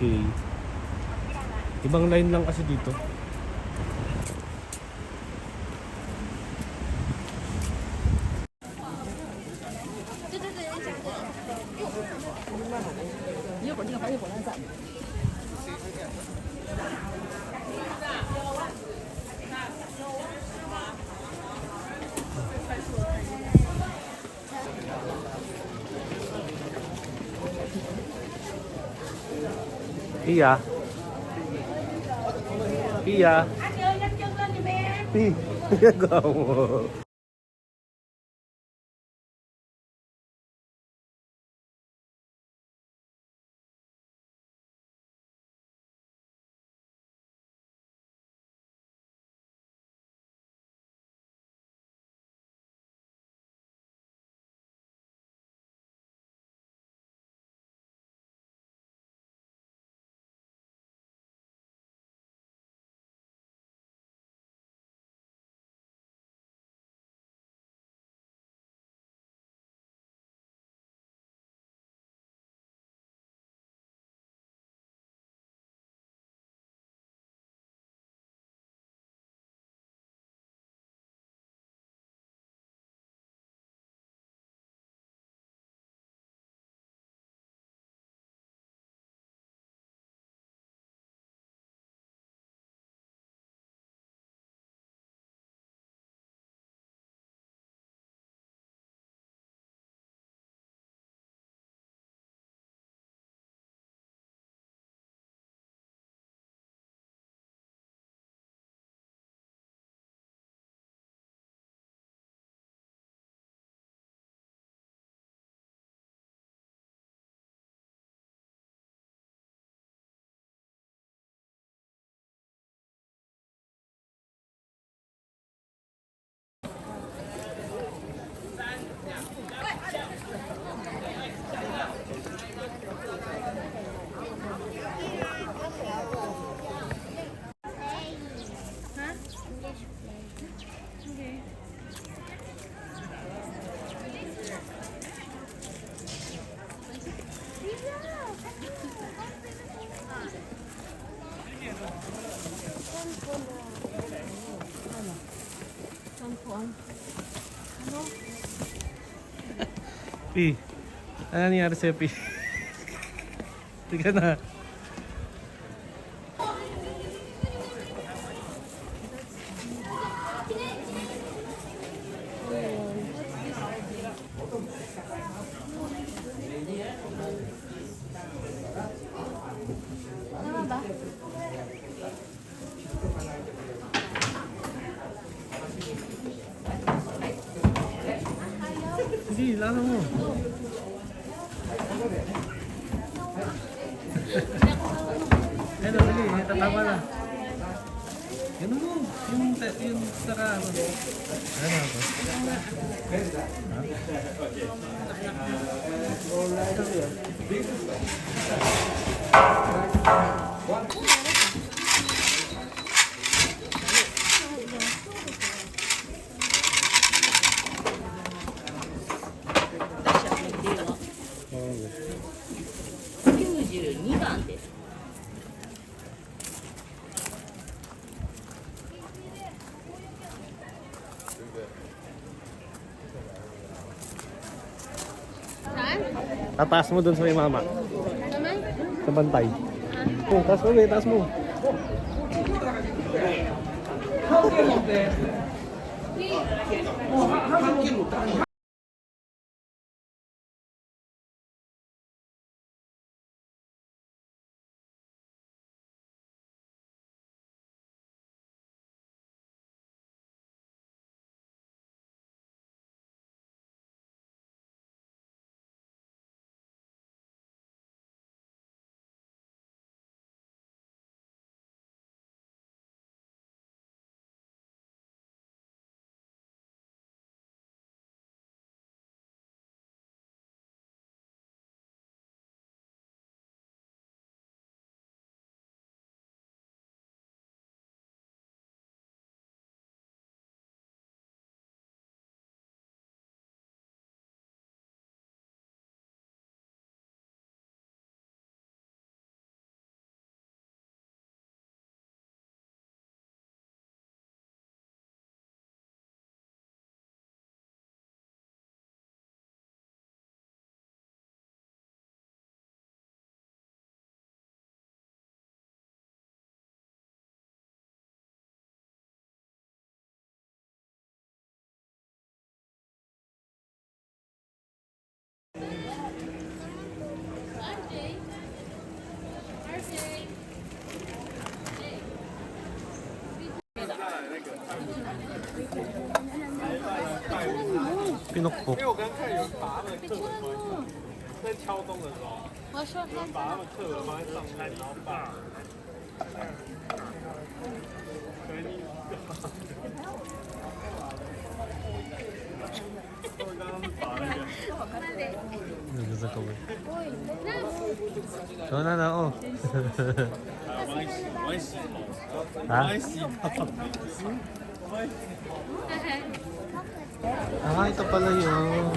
YMCA. Ibang line lang kasi dito. Iya. Iya. Ih, kamu. Pi, ano nangyari sa'yo, Pi? Tiga na. Sige, lasa mo. Ano, dali, tatama na. Ganun mo, yung saka ano. Ano ako? Tataas mo dun sa may mama. Sa bantay. Oh, taas mo, taas mo. Pinukpok. 因为我刚看有人把他们的课本放在在敲钟的时候，有人把他们课本放在上面，然后放。可能你。他们刚刚是把那个。Nagkasa ka ba? So na na, oh. 我洗头。 Ha? 我洗头。 Ah, ito pala yun.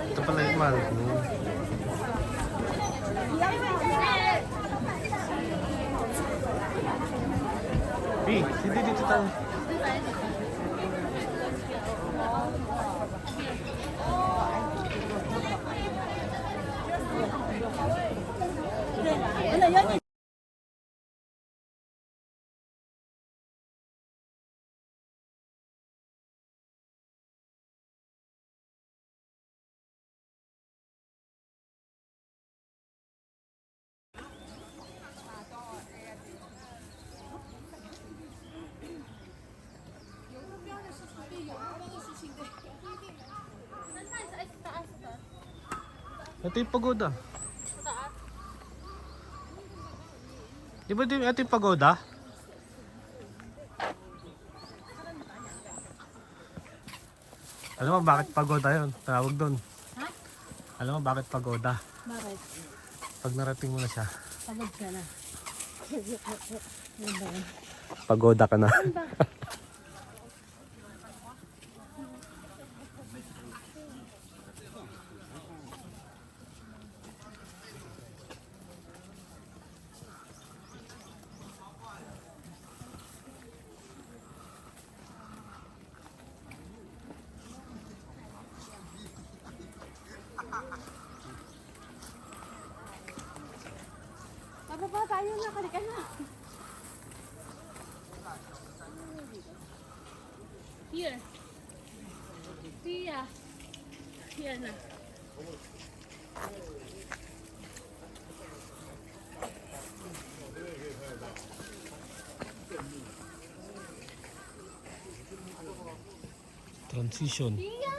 Ito pala yung mahal ko. Pi, hindi dito tayo. Ito yung pagoda. Di ba ito yung pagoda? Alam mo bakit pagoda yun? Tawag doon. Ha? Alam mo bakit pagoda? Bakit? Pag narating mo na siya. Pagod ka na. Pagoda ka na. Bababa tayo na, kalika na. Here. Tia. Here na. Transition. Tia!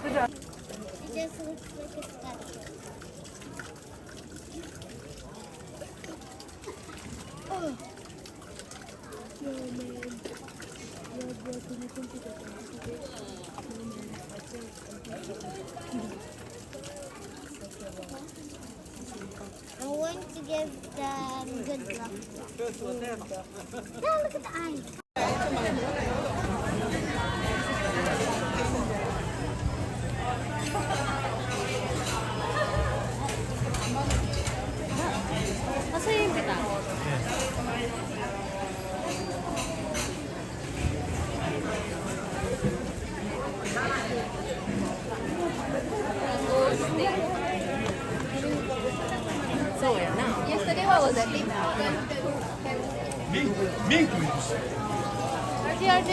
It just looks like a statue. Oh. No, man. I want to give them good luck. No, look at the eyes. Nasa yung pita? So where now? Yesterday, what was that? RJ.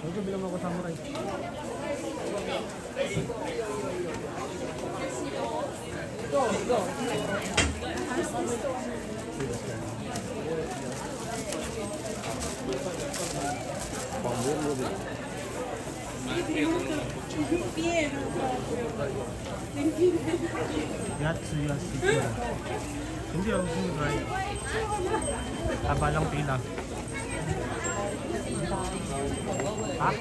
Ito bilang ako samurai. Yatsuya Shikura. Hindi ako sumutry. Abalang pila. Ha?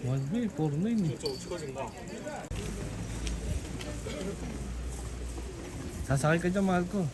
완전히 포르네. Sasakay ka dyan, mahal ko.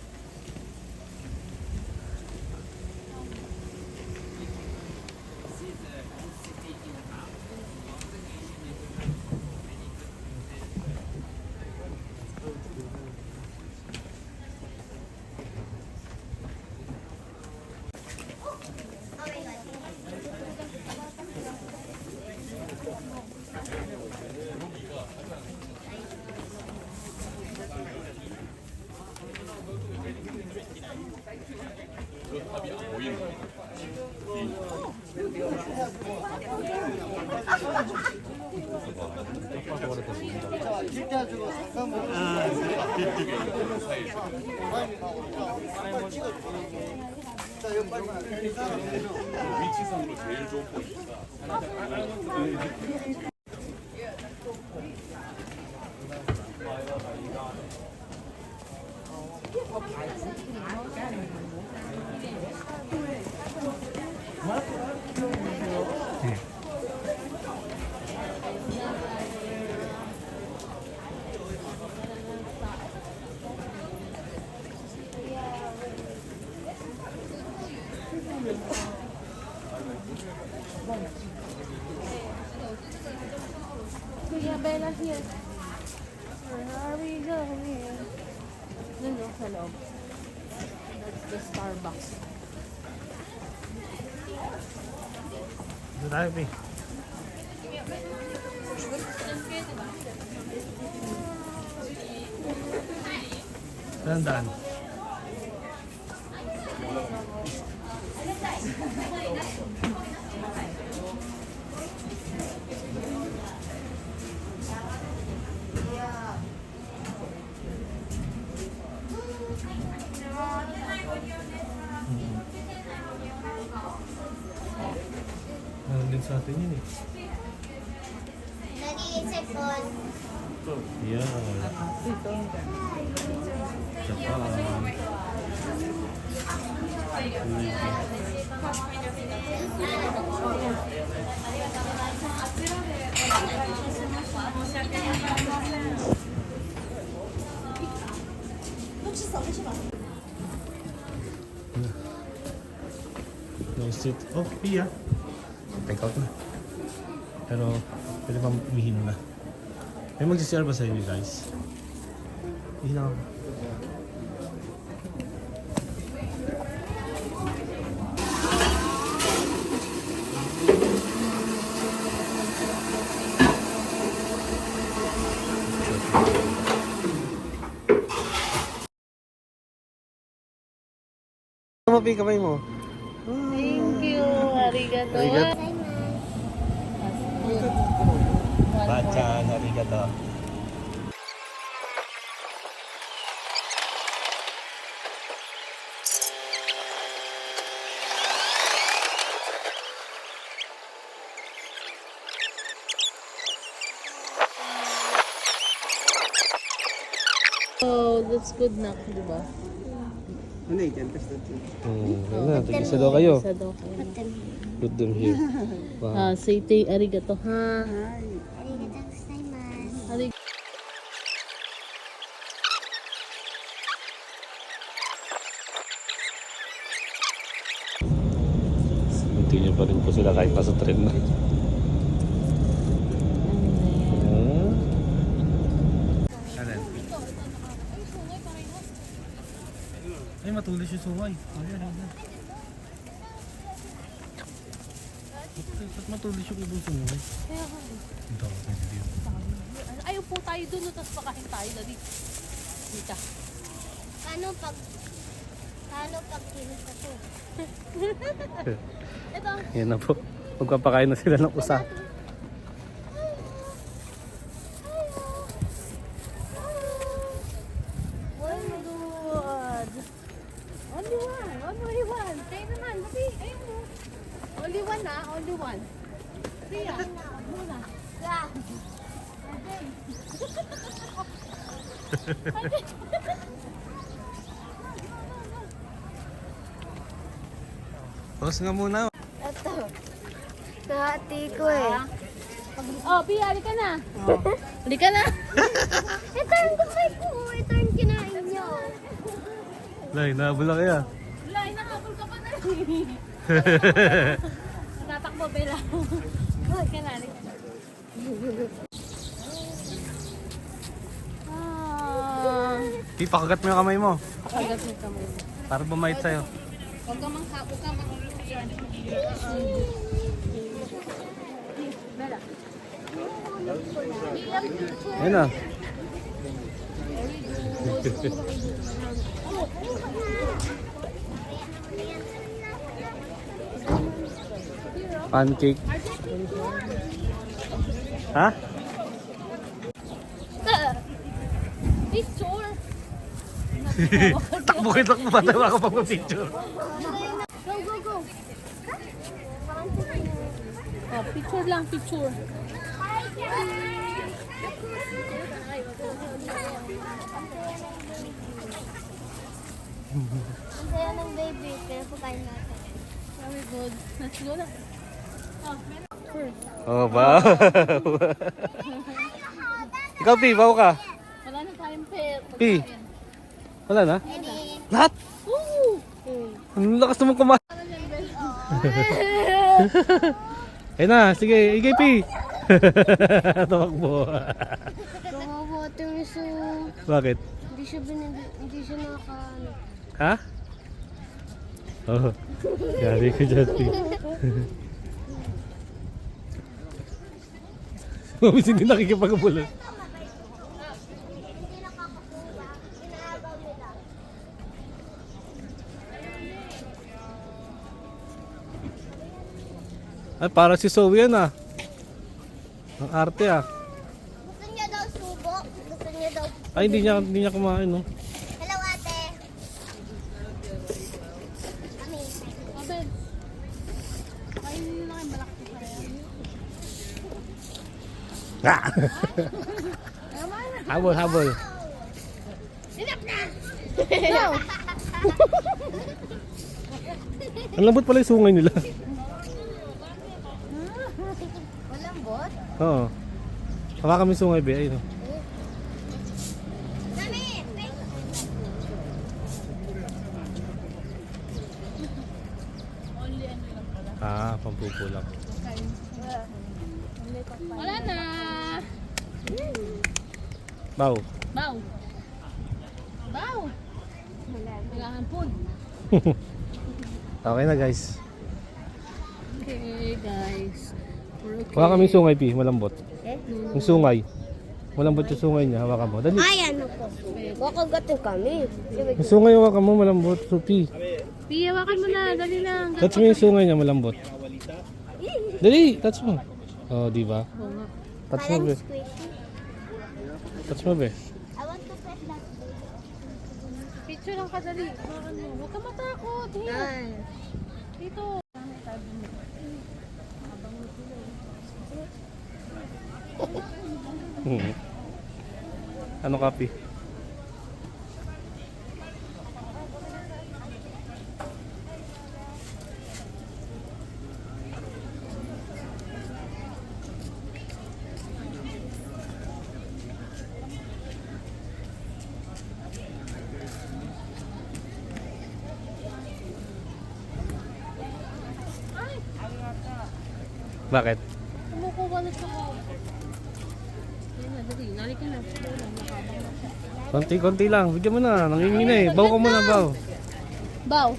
위치상으로 제일 좋은 포인트가 Kuya Bella here. Where are we going? Dun no, sa loob. That's the Starbucks. Dito tayo, Pi. Saan daan? Nandun sa atin yun eh. Daddy, it's a phone. Yeah. Japan. No sit. Oh, iya. Take out na. Pero, pwede pa umihin na. May mag-CR ba sa inyo, guys? Ihin ako. Mapi kamay mo. Thank you. Arigato. Arigato. Bachan, arigato. Oh, that's good na, di ba? Yun na, tig-isa daw kayo. Isa daw kayo. Put them here. Wow. Say arigato, ha? Arigatou gozaimasu. Arig Continue pa rin po sila kahit nasa tren na. Ay, matulis yung sungay. Ayan, ayan. Ba't matulis yung ibon mo? Kaya nga eh. Ang dami dito. Ay, upo tayo dun, no, tapos pakain tayo. Dali. Dita. Paano pag kinuha ko? Ito. Yan na po. Magpapakain na sila ng usa. Oh my God. Only one. Only one. Tayo naman. Dali. Ayun mo. Only one na. Only one. Tia. Muna. Yeah. Pause nga muna. Ito. Nahati ko eh. Oh, Pia, halika na. Oh. Halika na. Ito yung kumay ko. Ito yung kinain niyo. Lay, nabula kaya. Wala, inahabol ka pa na. Natakbo, Bella. Halika na, halika na. Ah, Ipakagat mo yung kamay mo. pakagat mo kamay mo. Para bumait sa'yo. Huwag ka manghapo ka, Bella. Ayun na. Pancake. Ha? Picture. Takbo kayo, takbo. Bata wala ka pang picture. Go, go, go. Oh, picture lang, picture. Ang saya ng baby. Kaya pagkain natin. Very good. Let's go na. Oh, first. Oh, wow. Ikaw, Pi, bawa ka. Wala na tayong pet. Pi. Wala na? Ready? Lahat? Woo! Ang lakas naman kumain. Ayun na, sige, igay, Pi. Tamakbo. Kawawa ito yung isa. Bakit? Hindi siya nakakaano. Ha? Oh, yari ka dyan, Pi. Mabis hindi nakikipag-abulan. Hindi nakakakuha. Inaagaw nila. Ay, para si Zoe yan ah. Ang arte ah. Gusto niya daw subo. Gusto niya daw. Ay, hindi niya kumain no. Hello, ate. Mami. Abel. Kain nyo lang yung malaki pa yan. Ah! Habol, habol. No! Ang lambot pala yung sungay nila. Walang bot? Oo. Hawakan kami sungay, be. Ayun. Oh. Mami! Only ano lang pala. Ah, pampupulak. Wala na! Baw. Bow! Bow! Nagahampon. Okay na guys. Okay, guys. We're okay. Hawakan kami yung sungay, Pi. Malambot. Eh? Yung sungay. Malambot yung sungay niya. Hawakan mo. Dali. Ay, ano po? Makagatin kami. Yung sungay hawakan mo, malambot. So, Pi. Pia, wakan mo na. Dali lang. Touch mo yung sungay niya, malambot. Dali, touch mo. Oh, di ba? Oo nga. Touch mo, Parang be. squishy. Touch mo, be. I want to pet that Picture lang kadali. Wakan mo. Huwag ka matakot. Here. baby. Dito. Ano ka, Pi? Bakit? Kumukuha na siya ko. Yan na, dali. Nalik ka na. Dali lang. Nakabang na siya. Konti-konti lang. Bigyan mo na. Nangingina eh. Baw ka muna, baw. Bow.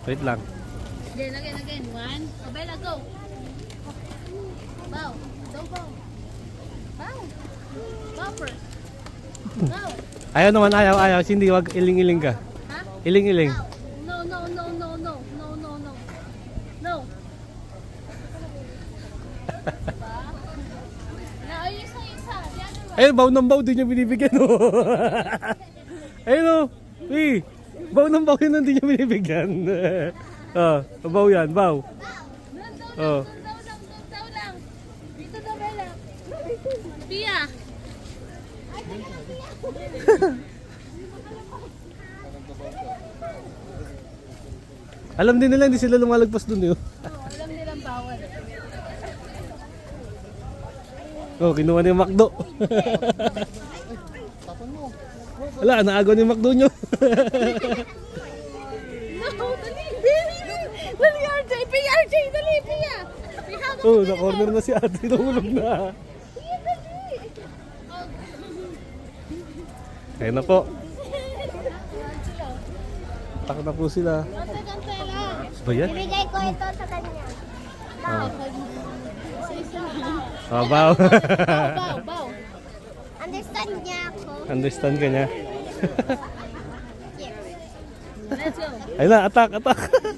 Wait lang. Again. One. Oh, Bella, go. Bow. Don't bow. Bow. Bow first. Bow. Ayaw naman, ayaw. Hindi, wag iling-iling ka. Ha? Iling-iling. No. No. Now, isa. The other one. Ayun, baw ng baw, di niya binibigyan. Ayun o. Baw ng baw yun, hindi niya binibigyan. Baw yan, baw. Oh. Doon daw lang. Dito daw, Bella. Pia. Alam din nila, hindi sila lumalagpas dun yun. Alam nilang bawal. Kinuha niya yung McDo. Wala, naagaw niya yung McDo nyo. No, dali, RJ, dali, Pia. Na-corner na si ate, nahulog na. Pia, dali. Ayun na po. Tak na po sila. Kante lang. Ba yan? Ibigay ko ito sa kanya. Baw. Bow. Understand niya ako. Understand ka niya. Yes. Let's go. Ayun na, attack.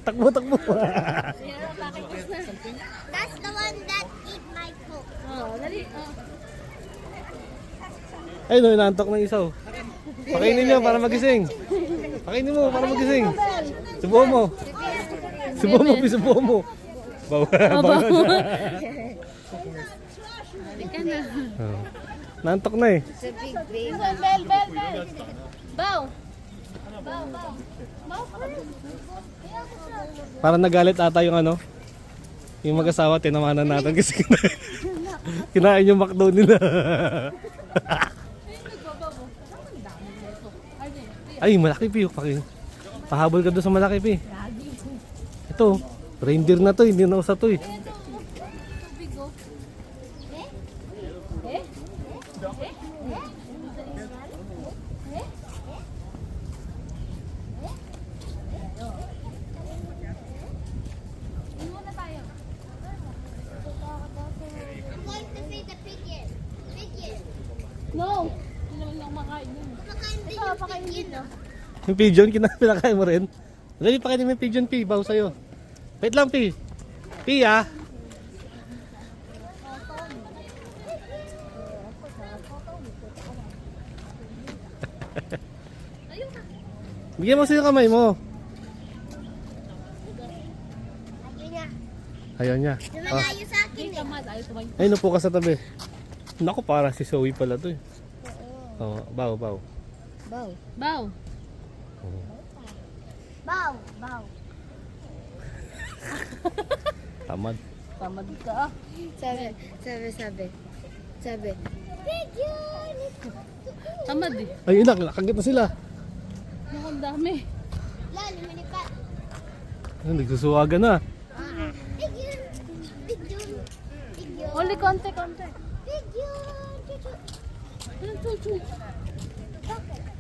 Takbo. Here, pakikis na. That's the one that eat my coke. Dali. Ayun no, inaantok ng isaw. Pakainin niyo para magising. Pakainin mo para magising. Subuhan mo. Subuhan mo. Baw. Halika na. Naantok na eh. It's a big baby. Bell. Bow. Bow first. Parang nagalit ata yung ano. Yung mag-asawa, tinamanan natin kasi kinain yung McDo nila. Ay, malaki pi. Pahabol ka doon sa malaki pi. Ito, reindeer na to, hindi na usa to eh. I'm going to feed the pigeon. No. Hindi naman lang makain yun. Kumakain din Ito, yung pakain pigeon. dito. Yung pigeon, pinakain mo rin. Dali, pakainin mo yung pigeon pi, baw sa'yo. Wait lang pi. Pi ah. Bigyan mo sa'yo kamay mo. Ayun niya. Ayaw niya. Lumalayo sa akin eh. Tamad, ayaw tumayo. Ay, upo ka sa tabi. Naku, para si Zoe pala to eh. Oo, baw. Bow. Bow. Tamad. Tamad ka. Sabi. Pigeon! Tamad eh. Ay, inak, nakagit na sila. Naku, ang dami. Lalo, manipat. Ay, nagsusuwagan na. Pigeon! Only konti. Pigeon!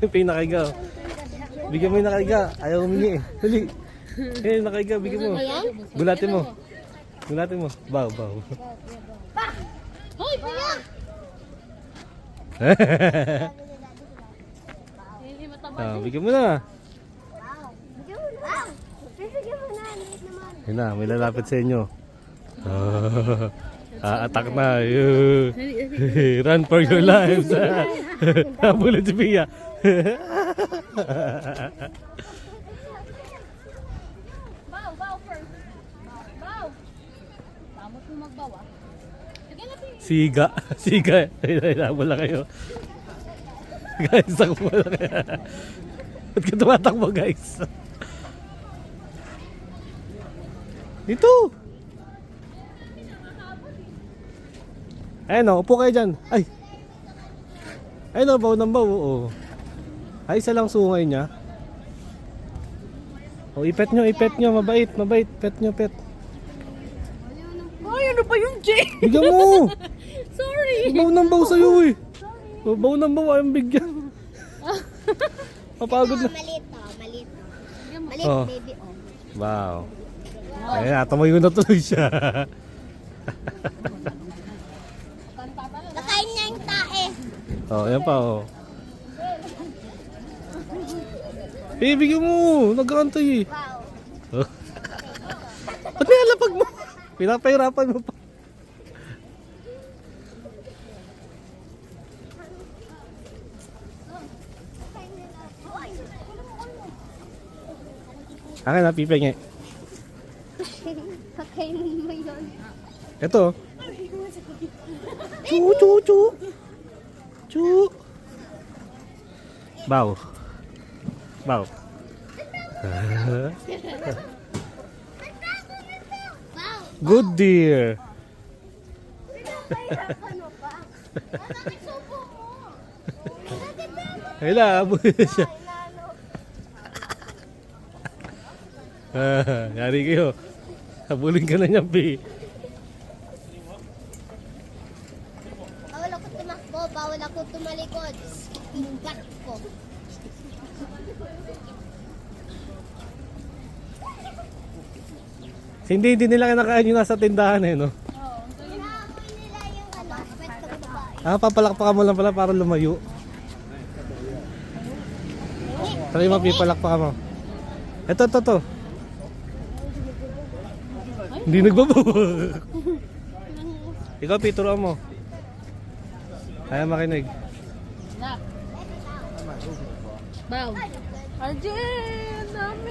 Yung pinakaiga. Bigyan mo yung nakaiga. Ayaw humingi eh. Dali. Yung nakaiga, bigyan mo. Gulatin mo. Baw. Hoy, Pia! Hindi matamad. Bigyan mo na. Wow! Bibigyan mo na. Liit naman. Yun na, may lalapit sa inyo. Attack na. Run for your lives. Habulin si Pia. Bow first. Bow. Tamot mo magbaw ah. Sige na, Pia. Siga. Hinabol lang kayo. Guys, takbo lang kayo. Ba't ka tumatakbo guys? Dito. Ayun o, upo kayo dyan. Ayun o, baw ng baw. Oo. Ay, isa lang sungay niya. O, ipet nyo. Mabait. Pet nyo. Ay, ano pa yung Jay? Bigyan mo. Sorry. Baw ng baw sa'yo eh. Baw ng baw, ayong bigyan. Mapagod na. Maliit. Bigyan mo. Maliit, Oh. baby. Oh. Wow. Ay, tumayo na tuloy siya. Nakain niya yung tae. Oh, yan pa oh. Bigyan mo, nag-aantay eh. Wow. Oh. Ba't nilalapag mo? Pinapahirapan mo pa. Akin na, pipenge. Kakainin mo yun. Ito. Chu, chu, chu. Chu. Bow. Bow. Wow. Good dear. Pinapahirapan mo pa. Bakit subo mo? Ayla, abot na siya. Yari kayo. Habulin ka na niya, Pi. Bawal ako tumakbo, bawal ako tumalikod. Yung back ko. Hindi nila kinakain yung nasa tindahan eh, no? Inaamoy nila yung pet ko babae. Ah, papalakpakan mo lang pala para lumayo. Try mo, Pi, palakpakan mo. Ito. Hindi nagbabawak. Ikaw, Pi, turuan mo. Kaya makinig. Bow. Arjen, dami.